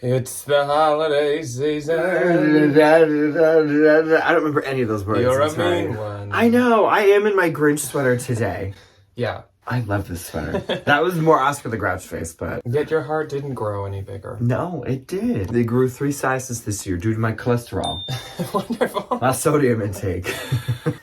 It's the holiday season. I don't remember any of those words. You're a mean one. I know. I am in my Grinch sweater today. Yeah. I love this sweater. That was more Oscar the Grouch face, but... Yet your heart didn't grow any bigger. No, it did. They grew 3 sizes this year due to my cholesterol. Wonderful. My sodium intake.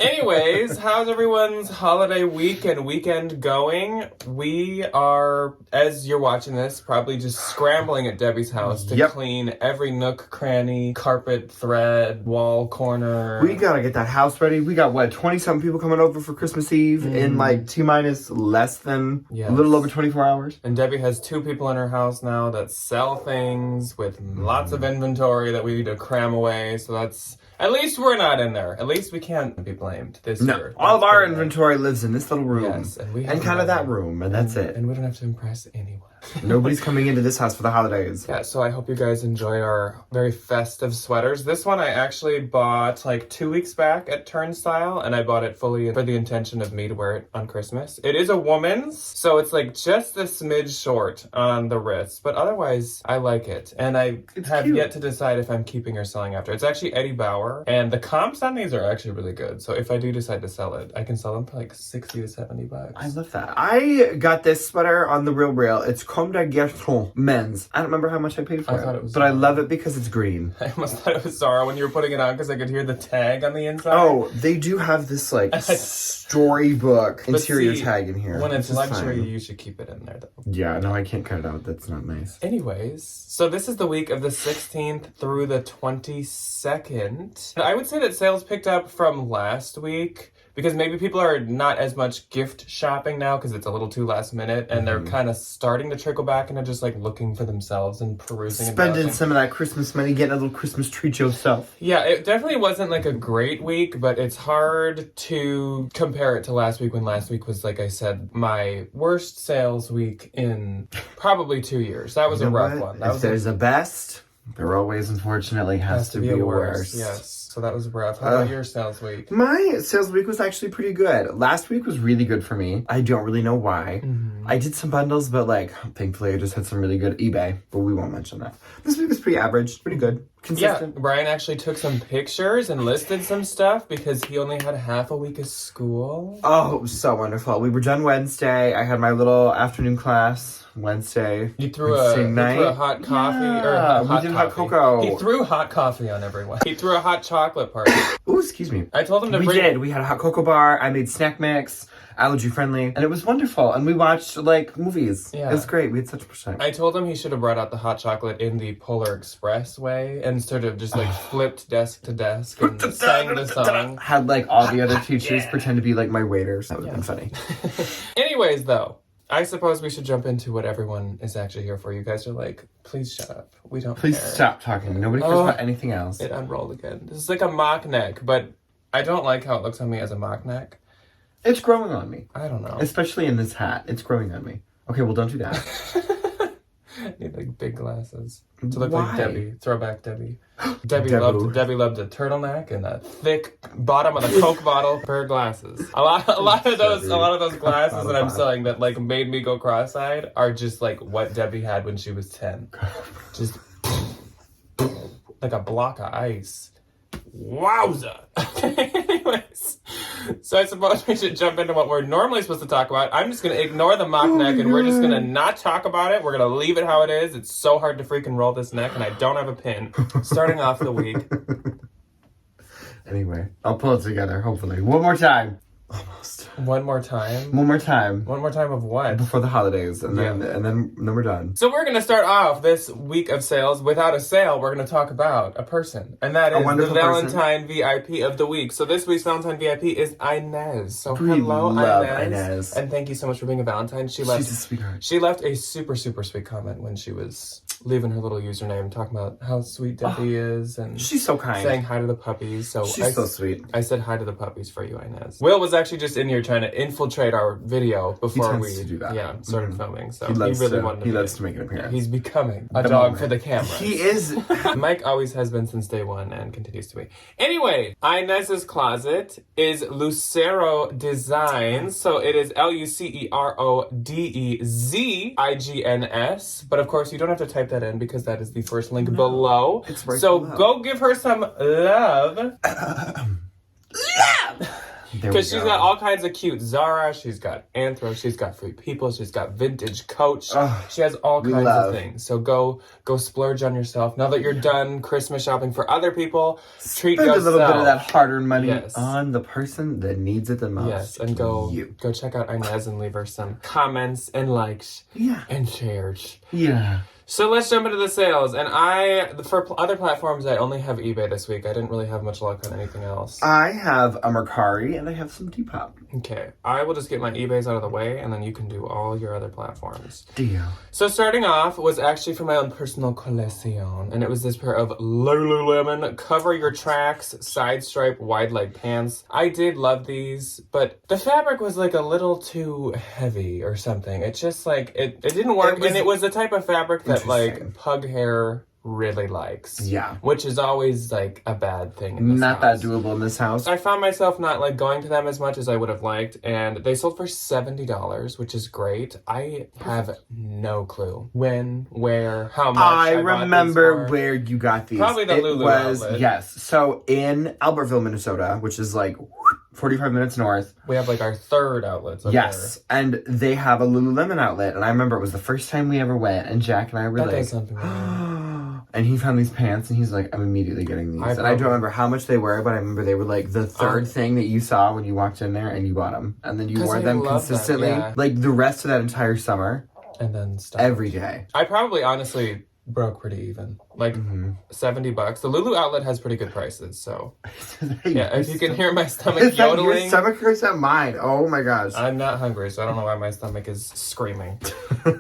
Anyways, how's everyone's holiday week and weekend going? We are, as you're watching this, probably just scrambling at Debbie's house to clean every nook, cranny, carpet, thread, wall, corner. We gotta get that house ready. We got, 20-something people coming over for Christmas Eve in, T-minus less than a little over 24 hours. And Debbie has 2 people in her house now that sell things with lots of inventory that we need to cram away. So that's... At least we're not in there. At least we can't be blamed this year. All of our inventory lives in this little room. Yes, and kind of that room, and that's it. And we don't have to impress anyone. Nobody's coming into this house for the holidays. Yeah, so I hope you guys enjoy our very festive sweaters. This one I actually bought 2 weeks back at Turnstile, and I bought it fully for the intention of me to wear it on Christmas. It is a woman's, so it's just a smidge short on the wrist, but otherwise I like it. And I have yet to decide if I'm keeping or selling after. It's actually Eddie Bauer, and the comps on these are actually really good. So if I do decide to sell it, I can sell them for $60 to $70. I love that. I got this sweater on the Real. It's Comme des Garçons men's. I don't remember how much I paid for it, but I love it because it's green. I almost thought it was Zara when you were putting it on because I could hear the tag on the inside. Oh, they do have this storybook interior tag in here. When it's luxury, you should keep it in there though. Yeah, no, I can't cut it out. That's not nice. Anyways, so this is the week of the 16th through the 22nd. I would say that sales picked up from last week, because maybe people are not as much gift shopping now because it's a little too last minute, and they're kind of starting to trickle back into just looking for themselves and perusing. Spending some of that Christmas money, getting a little Christmas treat yourself. Yeah, it definitely wasn't a great week, but it's hard to compare it to last week when last week was, like I said, my worst sales week in probably 2 years. That was a rough one. If there's a best, there always unfortunately has to be a worst. Yes. So that was rough. How about your sales week? My sales week was actually pretty good. Last week was really good for me. I don't really know why. I did some bundles, but thankfully I just had some really good eBay, but we won't mention that. This week was pretty average, pretty good. Consistent. Yeah, Brian actually took some pictures and listed some stuff because he only had half a week of school. Oh, it was so wonderful. We were done Wednesday. I had my little afternoon class Wednesday. You threw a hot coffee we did hot cocoa. He threw hot coffee on everyone. He threw a hot chocolate party. Ooh, excuse me. I told him to We had a hot cocoa bar. I made snack mix, allergy friendly, and it was wonderful. And we watched movies. Yeah. It was great. We had such a good time. I told him he should have brought out the hot chocolate in the Polar Express way and sort of just flipped desk to desk and sang the song. Had all the other teachers pretend to be my waiters. That would have been funny. Anyways, though, I suppose we should jump into what everyone is actually here for. You guys are please shut up. We don't Please care. Stop talking. Nobody cares about anything else. It unrolled again. This is like a mock neck, but I don't like how it looks on me as a mock neck. It's growing on me. I don't know. Especially in this hat. It's growing on me. Okay, well, don't do that. I need big glasses to look like Debbie. Throwback Debbie. Debbie loved a turtleneck and a thick bottom of a Coke bottle for her glasses. A lot of those glasses that I'm selling that made me go cross-eyed are just what Debbie had when she was 10. Just like a block of ice. Wowza! Anyways, so I suppose we should jump into what we're normally supposed to talk about. I'm just going to ignore the mock neck and we're just going to not talk about it. We're going to leave it how it is. It's so hard to freaking roll this neck and I don't have a pin. Starting off the week. Anyway, I'll pull it together, hopefully. One more time. Almost. One more time? One more time. One more time of what? Before the holidays, and then we're done. So we're going to start off this week of sales. Without a sale, we're going to talk about a person. And that is the Valentine VIP of the week. So this week's Valentine VIP is Inez. So hello, Inez. And thank you so much for being a Valentine. She's a sweetheart. She left a super, super sweet comment when she was leaving her little username, talking about how sweet Debbie is. And she's so kind. Saying hi to the puppies. So she's so sweet. I said hi to the puppies for you, Inez. Will was actually just in here trying to infiltrate our video before we started filming. So he loves to make an appearance. He's becoming a dog for the camera. He is. Mike always has been since day one and continues to be. Anyway, Inez's closet is Lucero Designs. So it is LuceroDezigns. But of course, you don't have to type write that in because that is the first link below. It's right so below. go give her some love. Because she's got all kinds of cute Zara, she's got Anthro, she's got Free People, she's got Vintage Coach. She has all kinds of things. So go splurge on yourself. Now that you're done Christmas shopping for other people, treat yourself. Spend a little bit of that hard-earned money on the person that needs it the most. Yes, and go check out Inez and leave her some comments and likes and shares. Yeah. So let's jump into the sales. And for other platforms, I only have eBay this week. I didn't really have much luck on anything else. I have a Mercari and I have some Depop. Okay, I will just get my eBays out of the way and then you can do all your other platforms. Deal. So starting off was actually for my own personal collection. And it was this pair of Lululemon Cover Your Tracks side stripe wide leg pants. I did love these, but the fabric was like a little too heavy or something. It just like, it didn't work. And it was the type of fabric that like pug hair really likes. Yeah. Which is always like a bad thing in this Not that doable in this house. I found myself not like going to them as much as I would have liked, and they sold for $70, which is great. I have no clue when, where, how much I remember where you got these. Probably the Lulu outlet. Yes. So in Albertville, Minnesota, which is like 45 minutes north. We have like our third outlet. Yes. And they have a Lululemon outlet. And I remember it was the first time we ever went. And Jack and I were like, and he found these pants and he's like, I'm immediately getting these. And I don't remember how much they were, but I remember they were like the third thing that you saw when you walked in there and you bought them. And then you wore them consistently, like the rest of that entire summer. And then stopped. Every day. I probably honestly broke pretty even. Like $70. The Lulu outlet has pretty good prices, so yeah, if you can hear my stomach yodeling. Your stomach hurts at mine. Oh my gosh. I'm not hungry, so I don't know why my stomach is screaming.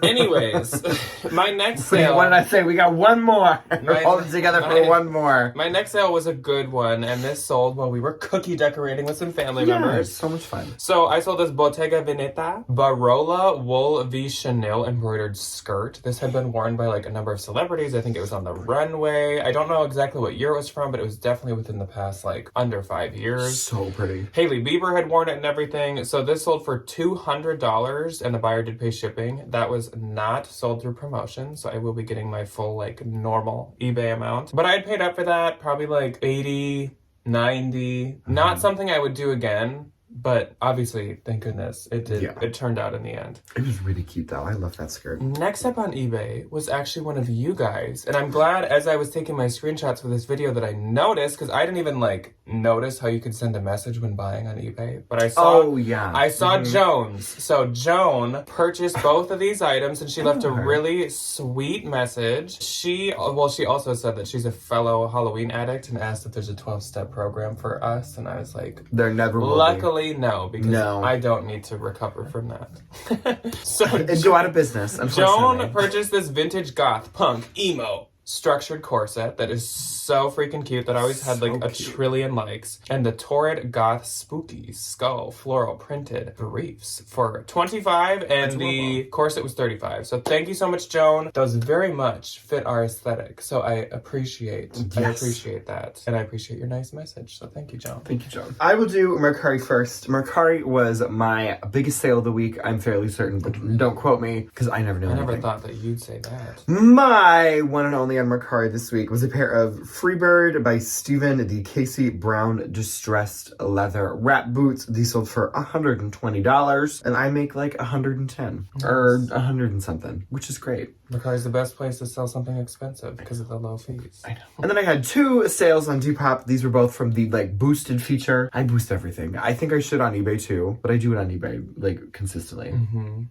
Anyways, my next sale. What did I say? We got one more. We're holding together for one more. My next sale was a good one, and this sold while we were cookie decorating with some family members. So much fun. So I sold this Bottega Veneta Barola wool v Chanel embroidered skirt. This had been worn by like a number of celebrities. I think it was on the runway. I don't know exactly what year it was from, but it was definitely within the past like under 5 years. So pretty. Hailey Bieber had worn it and everything. So this sold for $200 and the buyer did pay shipping. That was not sold through promotion. So I will be getting my full like normal eBay amount. But I had paid up for that probably like 80, 90. Not something I would do again. But obviously, thank goodness, it did. Yeah. It turned out in the end. It was really cute though. I love that skirt. Next up on eBay was actually one of you guys. And I'm glad as I was taking my screenshots for this video that I noticed, because I didn't even like notice how you could send a message when buying on eBay. But I saw I saw Jones. So Joan purchased both of these items and she left a really sweet message. She also said that she's a fellow Halloween addict and asked if there's a 12-step program for us. And I was like, there never will luckily no, because I don't need to recover from that. So it'd go out of business. Joan purchased this vintage goth punk emo structured corset that is so freaking cute that always had like a trillion likes, and the torrid goth spooky skull floral printed briefs for $25 and the corset was $35. So thank you so much, Joan. Those very much fit our aesthetic, so I appreciate that, and I appreciate your nice message. So thank you, Joan. Thank you, Joan. I will do Mercari first. Mercari was my biggest sale of the week. I'm fairly certain, but don't quote me because I never know. I never thought that you'd say that. My one and only on Mercari this week was a pair of Freebird by Steven, the Casey Brown distressed leather wrap boots. These sold for $120 and I make like 110 or 100 and something, which is great. Mercari's the best place to sell something expensive because of the low fees. I know. And then I had two sales on Depop. These were both from the like boosted feature. I boost everything. I think I should on eBay too, but I do it on eBay like consistently.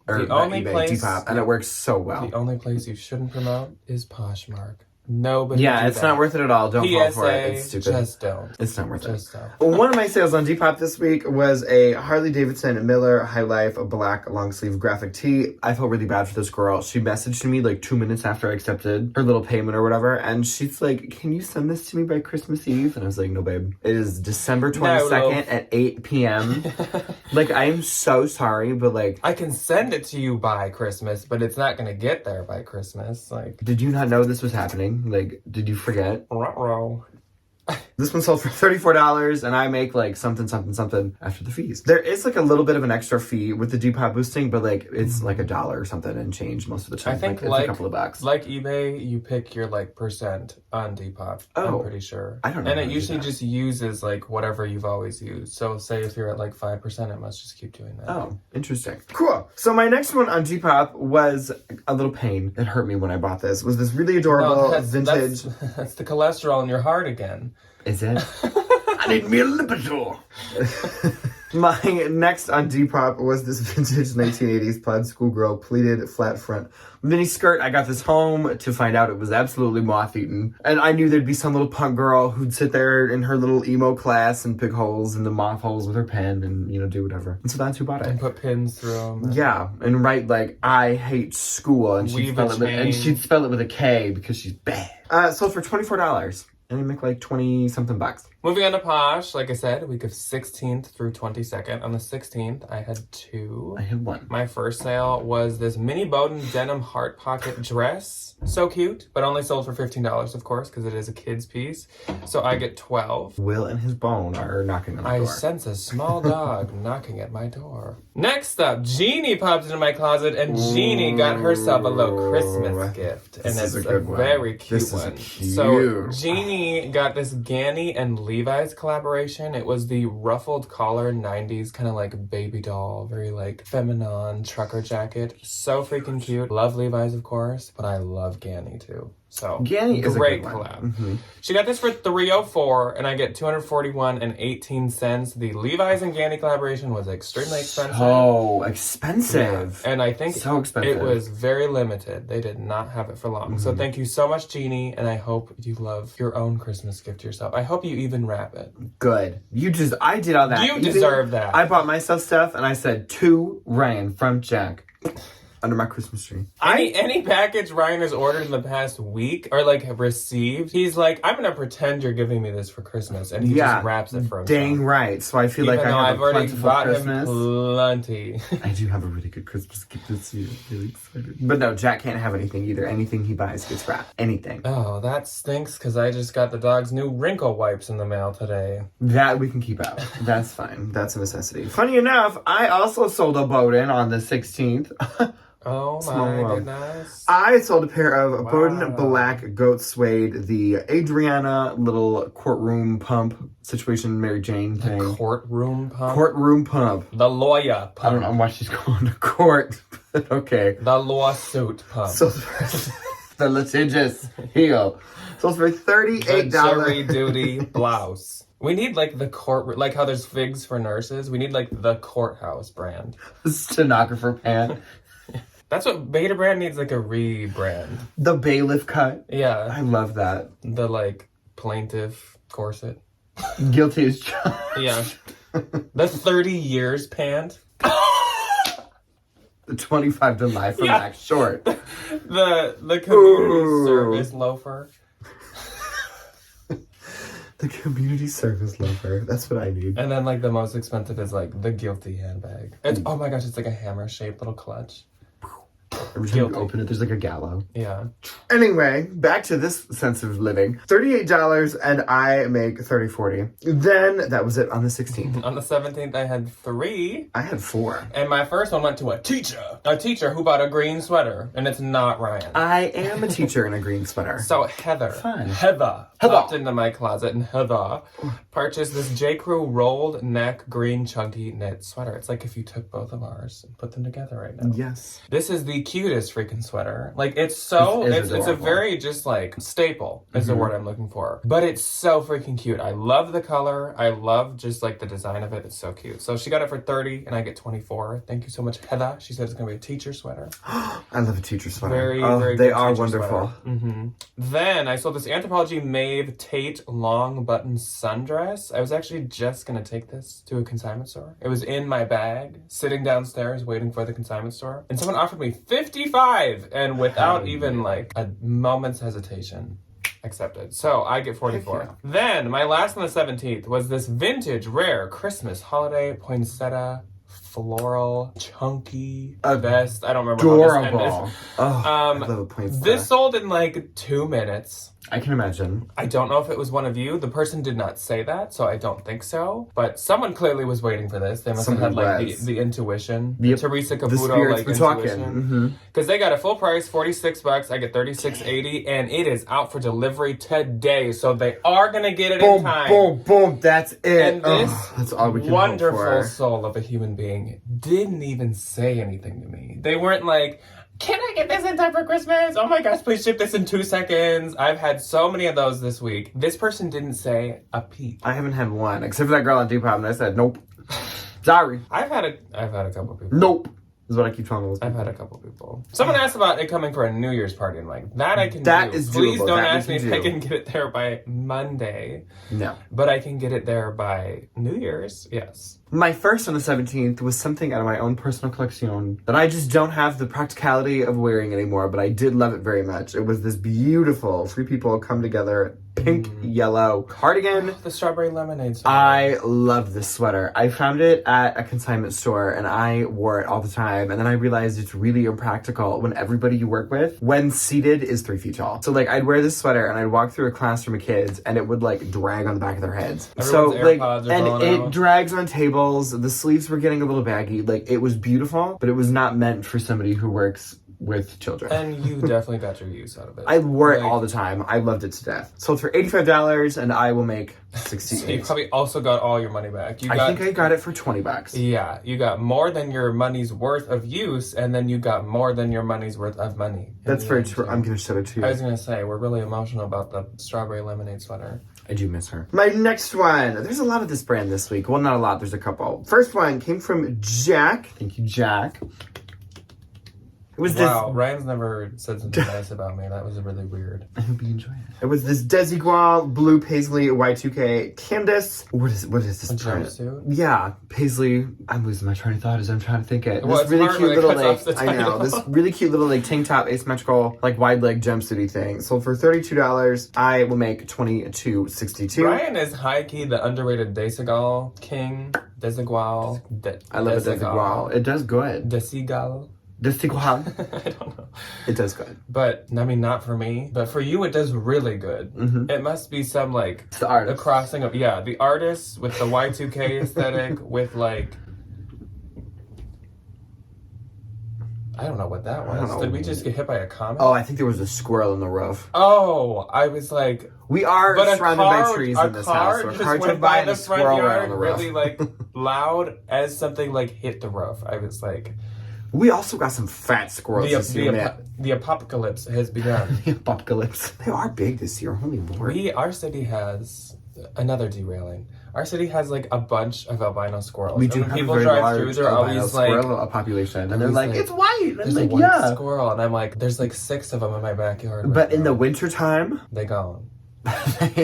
Or the only place Depop, and it works so well. The only place you shouldn't promote is Poshmark. Nobody. Yeah, it's not worth it at all. Don't fall for it. It's stupid. Just don't. It's not worth it. One of my sales on Depop this week was a Harley Davidson Miller High Life black long sleeve graphic tee. I felt really bad for this girl. She messaged me like 2 minutes after I accepted her little payment or whatever, and she's like, "Can you send this to me by Christmas Eve?" And I was like, "No, babe. It is December 22nd at 8 p.m. Like, I'm so sorry, but like, I can send it to you by Christmas, but it's not gonna get there by Christmas. Like, did you not know this was happening? Like, did you forget? Ruh-roh. This one sold for $34, and I make like something after the fees. There is like a little bit of an extra fee with the Depop boosting, but like it's like $1 or something and change most of the time. I think it's a couple of bucks. Like eBay, you pick your like percent on Depop. I'm pretty sure. I don't know. And it usually just uses like whatever you've always used. So say if you're at like 5%, it must just keep doing that. Oh, interesting. Cool. So my next one on Depop was a little pain. It hurt me when I bought this. Was this really adorable vintage? That's the cholesterol in your heart again. Is it? I need me a Lipitor. My next on Depop was this vintage 1980s plaid schoolgirl pleated flat front mini skirt. I got this home to find out it was absolutely moth-eaten. And I knew there'd be some little punk girl who'd sit there in her little emo class and pick holes in the moth holes with her pen and, you know, do whatever. And so that's who bought it. And put pins through them. Yeah, and write like, I hate school. And she'd spell it with a K because she's bad. Sold for $24. And I make like 20-something bucks. Moving on to Posh, like I said, week of 16th through 22nd. On the 16th, I had 2. I had 1. My first sale was this mini Bowden denim heart pocket dress. So cute, but only sold for $15, of course, because it is a kid's piece. So I get 12. Will and his bone are knocking on the door. I sense a small dog knocking at my door. Next up, Jeannie popped into my closet, and Jeannie got herself a little Christmas gift. And it's a very cute one. So Jeannie got this Ganni and Levi's collaboration. It was the ruffled collar 90s kind of like baby doll, very like feminine trucker jacket. So freaking cute. Love Levi's, of course, but I love Ganni too. So Ganni is great a good collab. Mm-hmm. She got this for $304, and I get $241.18. The Levi's and Ganni collaboration was extremely expensive. So expensive. Yeah. And I think so expensive. It was very limited. They did not have it for long. Mm-hmm. So thank you so much, Jeannie, and I hope you love your own Christmas gift to yourself. I hope you even wrap it. Good. I did all that. You deserve that. I bought myself stuff, and I said to Ryan from Jack. Under my Christmas tree. Any package Ryan has ordered in the past week or like have received, he's like, I'm gonna pretend you're giving me this for Christmas, and he just wraps it for himself. Dang right. So I feel like I've already bought Christmas. him plenty. I do have a really good Christmas gift this year. Really excited. But no, Jack can't have anything either. Anything he buys gets wrapped. Anything. Oh, that stinks because I just got the dog's new wrinkle wipes in the mail today. That we can keep out. That's fine. That's a necessity. Funny enough, I also sold a Bowden on the 16th. Oh my goodness. I sold a pair of Bowden Black Goat Suede, the Adriana little courtroom pump situation, Mary Jane thing. The courtroom pump? Courtroom pump. The lawyer pump. I don't know why she's going to court, but okay. The lawsuit pump. So the litigious heel. So it's for $38. The jury duty blouse. We need like the court, like how there's figs for nurses. We need like the courthouse brand. Stenographer pant. That's what Beta brand needs, like a rebrand. The bailiff cut. Yeah. I love that. The like plaintiff corset. Guilty as charged. Yeah. The 30 years pant. The 25 to life for Max Short. The community service loafer. The community service loafer. That's what I need. And then like the most expensive is like the guilty handbag. It's oh my gosh, it's like a hammer shaped little clutch. Every time you open it, there's like a gallows. Yeah. Anyway, back to this sense of living. $38 and I make $30.40. Then that was it on the 16th. On the 17th, I had 3. I had 4. And my first one went to a teacher who bought a green sweater, and it's not Ryan. I am a teacher in a green sweater. So Heather Heather popped into my closet, and Heather purchased this J. Crew rolled neck green chunky knit sweater. It's like if you took both of ours and put them together right now. Yes. This is the cutest freaking sweater. Like it's a very just like staple is the word I'm looking for. But it's so freaking cute. I love the color. I love just like the design of it. It's so cute. So she got it for $30 and I get $24. Thank you so much, Heather. She said it's gonna be a teacher sweater. I love a teacher sweater. Very they are wonderful. Then I sold this Anthropologie Maeve Tate long button sundress. I was actually just gonna take this to a consignment store. It was in my bag, sitting downstairs waiting for the consignment store. And someone offered me $55 and without even like a moment's hesitation accepted. So I get $44. Then my last on the 17th was this vintage rare Christmas holiday poinsettia floral, chunky vest. I don't remember Adorable. how this ended. I love a plain sweater. This sold in like 2 minutes. I can imagine. I don't know if it was one of you. The person did not say that, so I don't think so. But someone clearly was waiting for this. They must have had like the intuition. The Teresa Caputo like intuition. Because they got a full price, $46. I get $36.80, and it is out for delivery today. So they are gonna get it in time. Boom, boom, that's it. And this that's all we can wonderful hope for. soul of a human being didn't even say anything to me. They weren't like, can I get this in time for Christmas? Oh my gosh, please ship this in 2 seconds. I've had so many of those this week. This person didn't say a peep. I haven't had one, except for that girl on Depop, and I said, nope. Sorry. I've had a couple people. Nope. Is what I keep telling those people. I've had a couple people. Someone asked about it coming for a New Year's party. I'm like, that I can do. That is doable. Please don't that ask me if I can get it there by Monday. No. But I can get it there by New Year's, yes. My first on the 17th was something out of my own personal collection that I just don't have the practicality of wearing anymore, but I did love it very much. It was this beautiful Free People Come Together pink yellow cardigan. The strawberry lemonade sweater. I love this sweater. I found it at a consignment store and I wore it all the time, and then I realized it's really impractical when everybody you work with, when seated, is 3 feet tall. So like I'd wear this sweater and I'd walk through a classroom of kids and it would like drag on the back of their heads. Everyone's like AirPods are and going it out. drags on tables. The sleeves were getting a little baggy. Like it was beautiful, but it was not meant for somebody who works with children. And you definitely got your use out of it. I wore it all the time. I loved it to death. Sold for $85 and I will make $68. So you probably also got all your money back. I think I got it for $20. Yeah, you got more than your money's worth of use, and then you got more than your money's worth of money. That's very true. I'm gonna show it to you. I was gonna say, we're really emotional about the strawberry lemonade sweater. I do miss her. My next one. There's a lot of this brand this week. Well, not a lot. There's a couple. First one came from Jack. Thank you, Jack. It was wow, Ryan's never said something nice about me. That was really weird. I hope you enjoy it. It was this Desigual blue paisley Y2K canvas. What is this? A jumpsuit? Yeah, paisley. I'm losing my train of thought as I'm trying to think it. Well, this really cute little like, I know, this really cute little like tank top asymmetrical like wide leg jumpsuity thing. Sold for $32. I will make $22.62. Ryan is high key the underrated Desigual king. Desigual. I love a Desigual. It does good. Desigual. Desigual. I don't know. It does good. But, I mean, not for me. But for you, it does really good. Mm-hmm. It must be some, like... It's the artist. The crossing of... Yeah, the artist with the Y2K aesthetic with, like... I don't know what that was. Did we just get hit by a comet? Oh, I think there was a squirrel in the roof. Oh, I was like... We are surrounded by trees in this house. So just a car went drove by and the a front squirrel ran on yard the roof. really, like, loud as something, like, hit the roof. I was like... We also got some fat squirrels this year. The apocalypse has begun. The apocalypse. They are big this year. Holy Lord. Our city has another derailing. Our city has like a bunch of albino squirrels. We do have people a very drive large through, they're albino always like squirrel population, and they're always like, like, it's white. And there's I'm a like, white yeah. squirrel, and I'm like, there's like 6 of them in my backyard. But in the wintertime, they gone.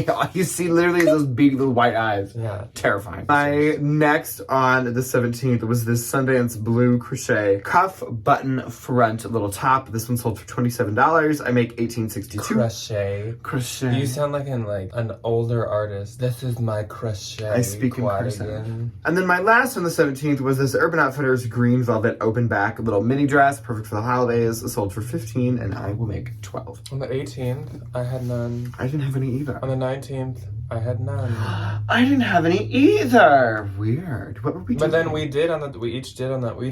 all you see literally is those big little white eyes. Yeah. Terrifying. My next on the 17th was this Sundance blue crochet cuff button front little top. This one sold for $27. I make $18.62. Crochet. You sound like an older artist. This is my crochet. I speak in cursive. cardigan. And then my last on the 17th was this Urban Outfitters green velvet open back little mini dress, perfect for the holidays. Sold for $15, and I will make $12. On the 18th, I had none. I didn't have any either. On the 19th, I had none. I didn't have any either. Weird. What were we doing? But then we each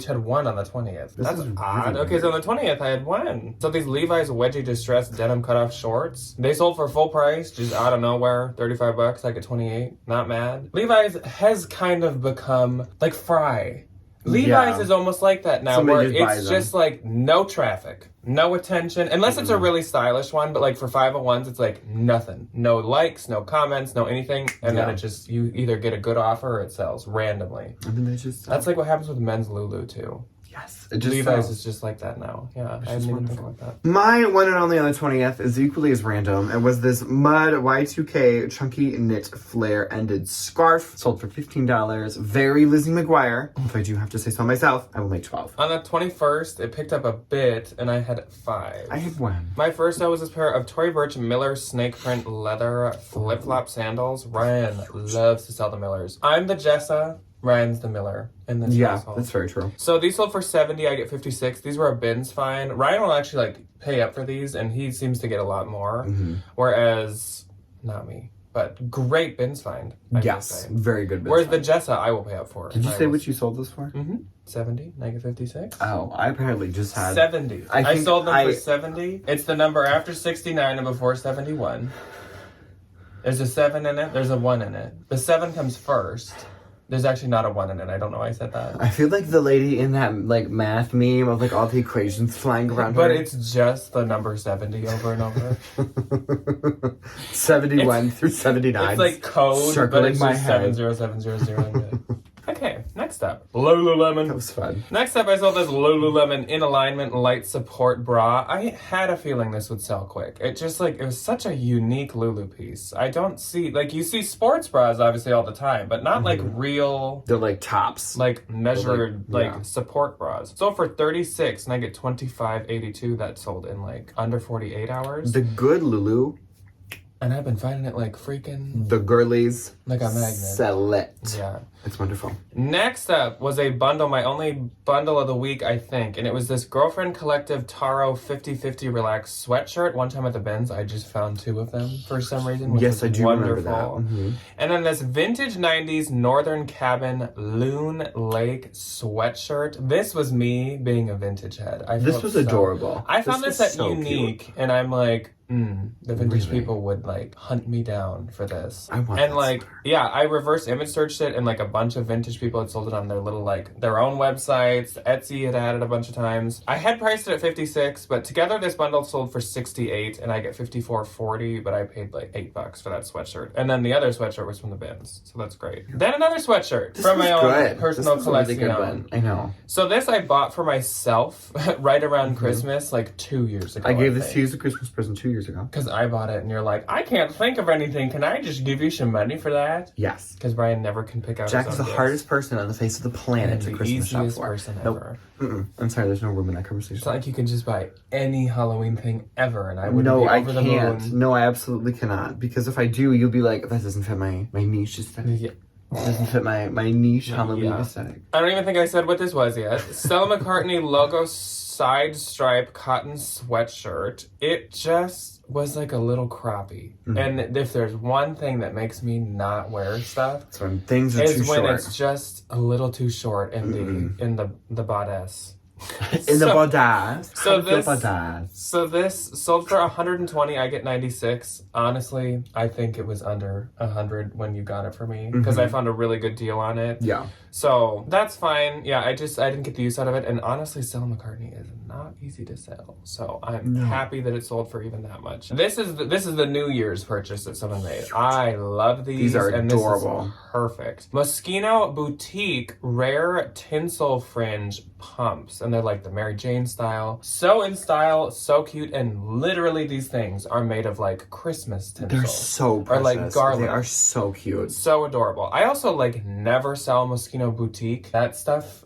had one on the 20th. This That's is odd. really Okay, so on the 20th I had one. So these Levi's wedgie distressed denim cutoff shorts, they sold for full price, just out of nowhere, $35. I get 28. Not mad. Levi's has kind of become like Fry. Levi's is almost like that now, Somebody where it's just like no traffic, no attention, unless it's a really stylish one, but like for 501s, it's like nothing. No likes, no comments, no anything, and then it just, you either get a good offer or it sells randomly. I mean, That's like what happens with men's Lulu too. Yes. It just Levi's is just like that now. Yeah, I didn't even think about that. My one and only on the 20th is equally as random. It was this mud Y2K chunky knit flare ended scarf. Sold for $15. Very Lizzie McGuire. If I do have to say so myself, I will make $12. On the 21st, it picked up a bit, and I had 5. I had 1. My first was this pair of Tory Burch Miller snake print leather flip-flop sandals. Ryan loves to sell the Millers. I'm the Jessa. Ryan's the miller in this household. That's very true. So these sold for $70, I get $56. These were a bins find. Ryan will actually like pay up for these, and he seems to get a lot more. Whereas, not me. But great bins find. Yes, very good bins Whereas find. the Jessa, I will pay up for. Did you say what you sold this for? 70, I get 56. Oh, I apparently just had 70. I sold them for 70. It's the number after 69 and before 71. There's a 7 in it. There's a 1 in it. The 7 comes first. There's actually not a 1 in it. I don't know why I said that. I feel like the lady in that like math meme of like all the equations flying around But her. it's just the number 70 over and over. 71 through 79. It's like code, circling but it's my just head. 70700. Okay, next up. Lululemon. That was fun. Next up, I sold this Lululemon In Alignment Light Support Bra. I had a feeling this would sell quick. It just like, it was such a unique Lulu piece. I don't see, like you see sports bras obviously all the time, but not like real, They're like tops. like measured, yeah. support bras. Sold for $36 and I get $25.82 that sold in like under 48 hours. The good Lulu, And I've been finding it like freaking, the girlies, like a magnet. sell it. Yeah. It's wonderful. Next up was a bundle, my only bundle of the week, I think. And it was this Girlfriend Collective Taro 50/50 Relaxed sweatshirt. One time at the bins, I just found 2 of them for some reason. Which Yes, was I do wonderful. remember that. And then this vintage 90s Northern Cabin Loon Lake sweatshirt. This was me being a vintage head. This was adorable. I found this was at so Unique, cute. and I'm like, the vintage Really? people would like hunt me down for this. I want and that like, sweater. yeah, I reverse image searched it, and like a bunch of vintage people had sold it on their little like their own websites. Etsy had had it a bunch of times. I had priced it at 56, but together this bundle sold for 68, and I get 54.40, but I paid like $8 for that sweatshirt. And then the other sweatshirt was from the bins, so that's great. Then another sweatshirt This from was my own good. personal This was a really collection. good one. I know. So this I bought for myself right around Christmas, like 2 years ago. I gave this to you as a Christmas present 2 years ago. Because I bought it, and you're like, I can't think of anything. Can I just give you some money for that? Yes. Because Brian never can pick out Jack his is own the gifts. hardest person on the face of the planet And to the Christmas shop easiest for. person Nope. ever. I'm sorry, there's no room in that conversation. It's not like you can just buy any Halloween thing ever, and I wouldn't No, be I over the can't. moon. No, I absolutely cannot. Because if I do, you'll be like, that doesn't fit my niche aesthetic. Yeah. It doesn't fit my niche Halloween Yeah. aesthetic. I don't even think I said what this was yet. Stella McCartney logo side stripe cotton sweatshirt. It just was like a little crappy. And if there's one thing that makes me not wear stuff, So when things are too is when short. it's just a little too short in the bodice. In the bodice. So How do you feel this- bodice? So this sold for 120. I get 96. Honestly, I think it was under 100 when you got it for me because I found a really good deal on it. Yeah. So that's fine. Yeah, I didn't get the use out of it. And honestly, Stella McCartney is not easy to sell. So I'm happy that it sold for even that much. This is the New Year's purchase that someone made. I love these. These are and adorable. This is perfect. Moschino Boutique Rare Tinsel Fringe Pumps. And they're like the Mary Jane style. So in style, so cute. And literally these things are made of like Christmas tinsel. They're so Or precious. like garland. They are so cute. So adorable. I also like never sell Moschino Boutique. That stuff,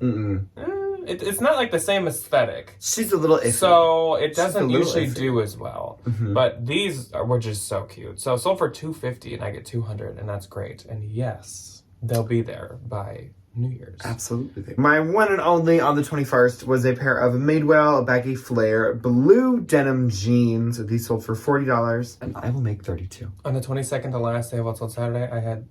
it's not like the same aesthetic. She's a little iffy. So it She's a doesn't little usually iffy. do as well. But these were just so cute. So sold for $250 and I get $200 and that's great. And yes, they'll be there by New Year's. Absolutely. My one and only on the 21st was a pair of Madewell baggy flare blue denim jeans. These sold for $40 and I will make $32. On the 22nd, the last day of What's Sold Saturday,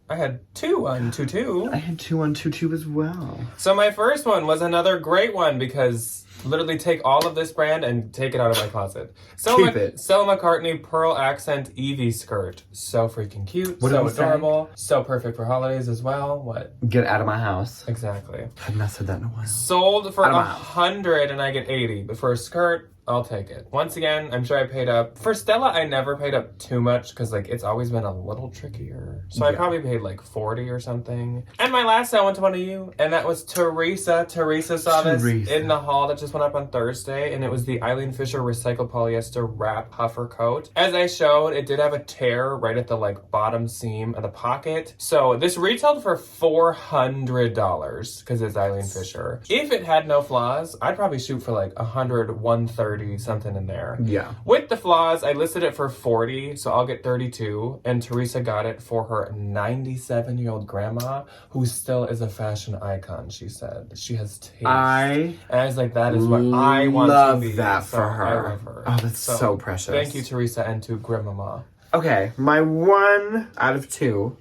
I had 2 on 2-2. I had 2 on 2 as well. So my first one was another great one because literally take all of this brand and take it out of my closet. Keep it. Stella McCartney Pearl Accent Evie skirt. So freaking cute. What so did I say? adorable. So perfect for holidays as well. What? Get out of my house. Exactly. I've not said that in a while. Sold for Out of my house. 100 and I get 80. But for a skirt, I'll take it. Once again, I'm sure I paid up. For Stella, I never paid up too much because like it's always been a little trickier. So I probably paid like 40 or something. And my last sale went to one of you, and that was Teresa. Teresa saw this Teresa. in the haul that just went up on Thursday, and it was the Eileen Fisher recycled polyester wrap puffer coat. As I showed, it did have a tear right at the like bottom seam of the pocket. So this retailed for $400 because it's Eileen Fisher. If it had no flaws, I'd probably shoot for like 100, 130. 30 something in there. Yeah. With the flaws, I listed it for 40, so I'll get 32. And Teresa got it for her 97-year-old grandma, who still is a fashion icon, she said. She has taste. And I was like, that is what I want to be. Love that for her. I love her. Oh, that's so precious. Thank you, Teresa, and to Grandmama. Okay, my 1 out of 2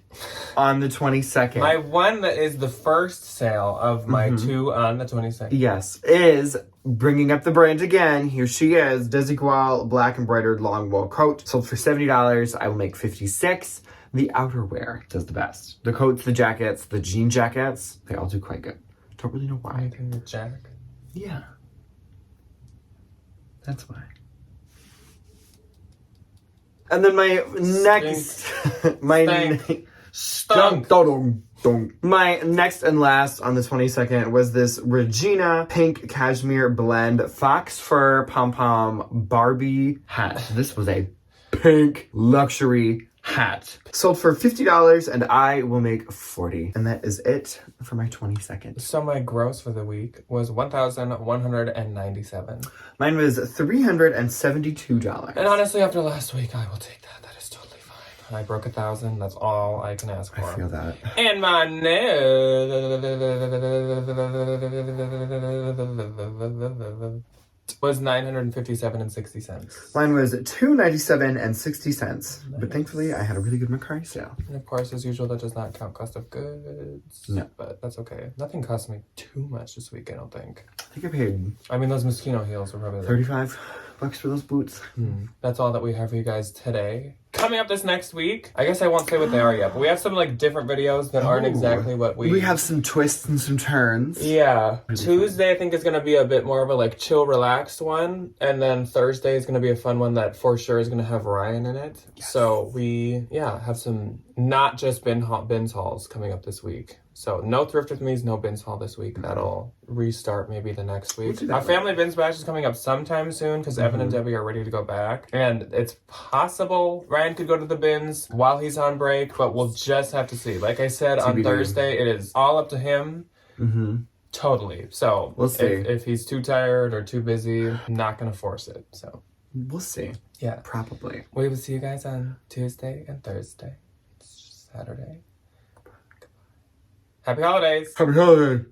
on the 22nd. My one that is the first sale of my 2 on the 22nd. Yes, is bringing up the brand again. Here she is, Desigual black embroidered long wool coat. Sold for $70. I will make $56. The outerwear does the best. The coats, the jackets, the jean jackets, they all do quite good. Don't really know why. Anything with Jack? Yeah. That's why. And then my next, Stunk. My next and last on the 22nd was this Regina pink cashmere blend fox fur pom-pom Barbie hat. This was a pink luxury hat. Sold for $50 and I will make $40. And that is it for my 22nd. So my gross for the week was $1,197. Mine was $372. And honestly, after last week, I will take that. That is totally fine. I broke 1,000. That's all I can ask for. I feel that. And my was $957.60. Mine was $297.60. But thankfully, I had a really good Mercari sale. And of course, as usual, that does not count cost of goods. No. But that's okay. Nothing cost me too much this week, I don't think. I think I paid I mean, those mosquito heels were probably like, $35 for those boots. That's all that we have for you guys today. Coming up this next week, I guess I won't say what they are yet, but we have some like different videos that aren't exactly what We have some twists and some turns. Yeah. Tuesday, I think, is going to be a bit more of a like chill, relaxed one. And then Thursday is going to be a fun one that for sure is going to have Ryan in it. Yes. So we, have some not just bins hauls coming up this week. So no Thrift With Me's, no bins haul this week. That'll restart maybe the next week. Our family bins bash is coming up sometime soon because Evan and Debbie are ready to go back. And it's possible Ryan could go to the bins while he's on break, but we'll just have to see. Like I said, on Thursday, it is all up to him. Totally. So we'll see. If he's too tired or too busy, I'm not going to force it. So we'll see. Yeah. Probably. We will see you guys on Tuesday and Thursday. It's Saturday. Happy holidays. Happy holidays.